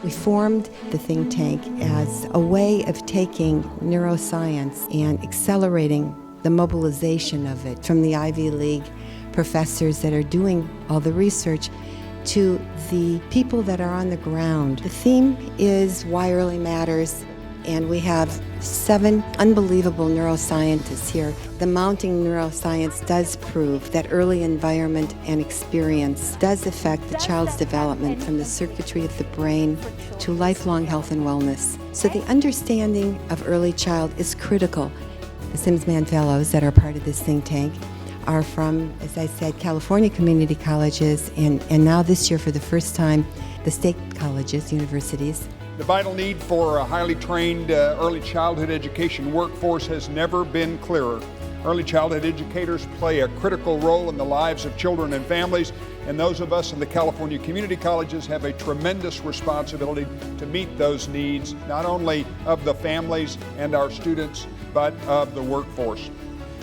We formed the think tank as a way of taking neuroscience and accelerating the mobilization of it from the Ivy League professors that are doing all the research to the people that are on the ground. The theme is Why Early Matters, and we have 7 unbelievable neuroscientists here. The mounting neuroscience does prove that early environment and experience does affect the child's development from the circuitry of the brain to lifelong health and wellness. So the understanding of early child is critical. The Sims-Mann Fellows that are part of this think tank are from, as I said, California community colleges, and now this year for the first time, the state colleges, universities. The vital need for a highly trained early childhood education workforce has never been clearer. Early childhood educators play a critical role in the lives of children and families, and those of us in the California community colleges have a tremendous responsibility to meet those needs, not only of the families and our students, but of the workforce.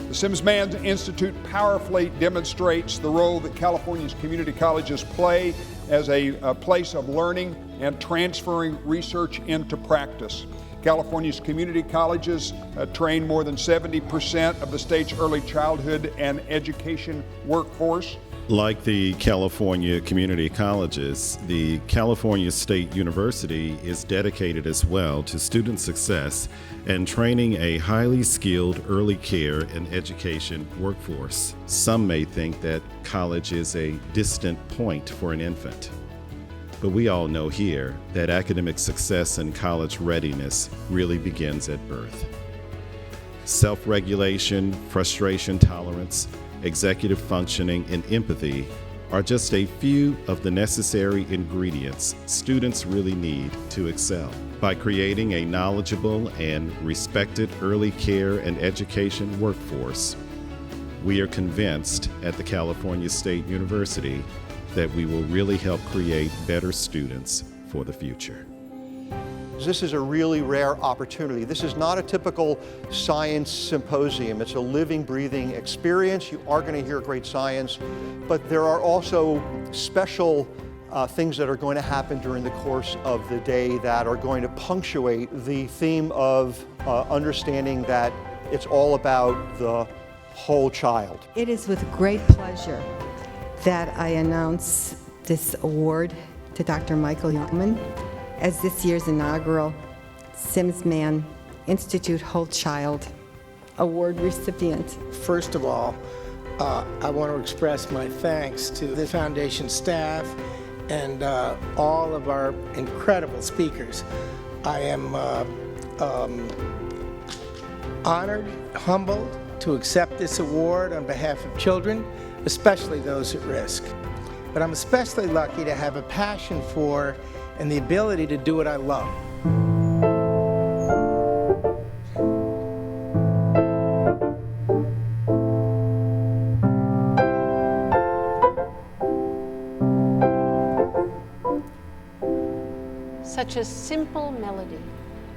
The Sims-Mann Institute powerfully demonstrates the role that California's community colleges play as a place of learning and transferring research into practice. California's community colleges train more than 70% of the state's early childhood and education workforce. Like the California community colleges, the California State University is dedicated as well to student success and training a highly skilled early care and education workforce. Some may think that college is a distant point for an infant, but we all know here that academic success and college readiness really begins at birth. Self-regulation, frustration tolerance, executive functioning, and empathy are just a few of the necessary ingredients students really need to excel. By creating a knowledgeable and respected early care and education workforce, we are convinced at the California State University that we will really help create better students for the future. This is a really rare opportunity. This is not a typical science symposium. It's a living, breathing experience. You are going to hear great science, but there are also special things that are going to happen during the course of the day that are going to punctuate the theme of understanding that it's all about the whole child. It is with great pleasure that I announce this award to Dr. Michael Youngman as this year's inaugural Sims-Mann Institute Whole Child Award recipient. First of all, I want to express my thanks to the foundation staff and all of our incredible speakers. I am honored, humbled to accept this award on behalf of children, especially those at risk. But I'm especially lucky to have a passion for and the ability to do what I love. Such a simple melody,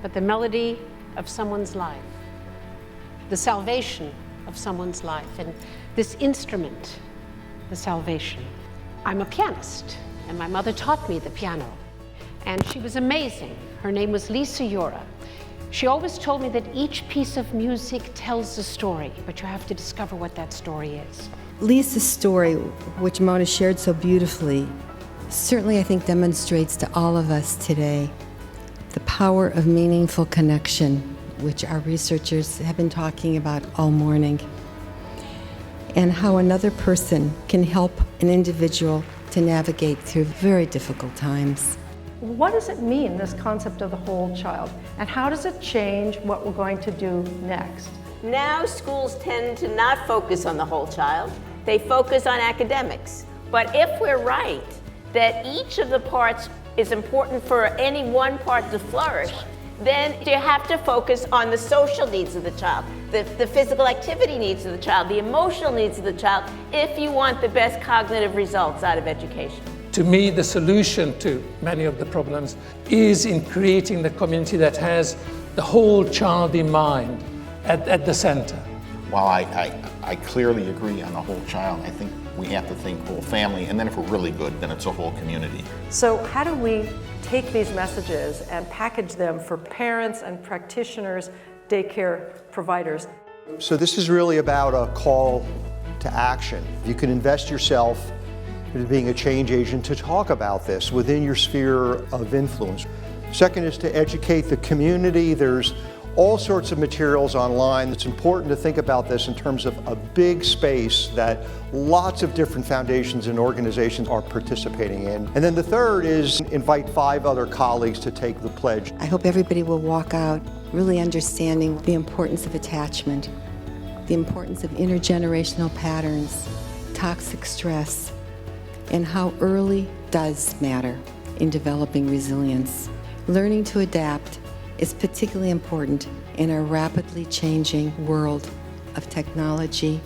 but the melody of someone's life, the salvation of someone's life, and this instrument, the salvation. I'm a pianist, and my mother taught me the piano. And she was amazing. Her name was Lisa Yora. She always told me that each piece of music tells a story, but you have to discover what that story is. Lisa's story, which Mona shared so beautifully, certainly I think demonstrates to all of us today the power of meaningful connection, which our researchers have been talking about all morning, and how another person can help an individual to navigate through very difficult times. What does it mean, this concept of the whole child? And how does it change what we're going to do next? Now schools tend to not focus on the whole child. They focus on academics. But if we're right that each of the parts is important for any one part to flourish, then you have to focus on the social needs of the child, the physical activity needs of the child, the emotional needs of the child, if you want the best cognitive results out of education. To me, the solution to many of the problems is in creating the community that has the whole child in mind at the center. While I clearly agree on the whole child, I think we have to think whole family, and then if we're really good, then it's a whole community. So how do we take these messages and package them for parents and practitioners, daycare providers? So this is really about a call to action. You can invest yourself into being a change agent to talk about this within your sphere of influence. Second is to educate the community. There's all sorts of materials online. It's important to think about this in terms of a big space that lots of different foundations and organizations are participating in. And then the third is invite 5 other colleagues to take the pledge. I hope everybody will walk out really understanding the importance of attachment, the importance of intergenerational patterns, toxic stress, and how early does matter in developing resilience. Learning to adapt is particularly important in our rapidly changing world of technology.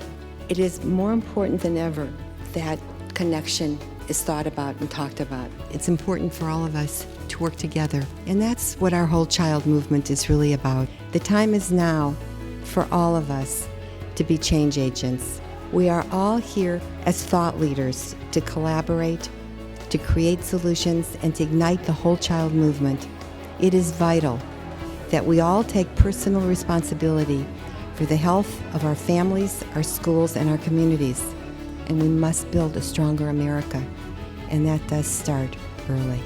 It is more important than ever that connection is thought about and talked about. It's important for all of us to work together, and that's what our Whole Child movement is really about. The time is now for all of us to be change agents. We are all here as thought leaders to collaborate, to create solutions, and to ignite the Whole Child movement. It is vital that we all take personal responsibility for the health of our families, our schools, and our communities. And we must build a stronger America, and that does start early.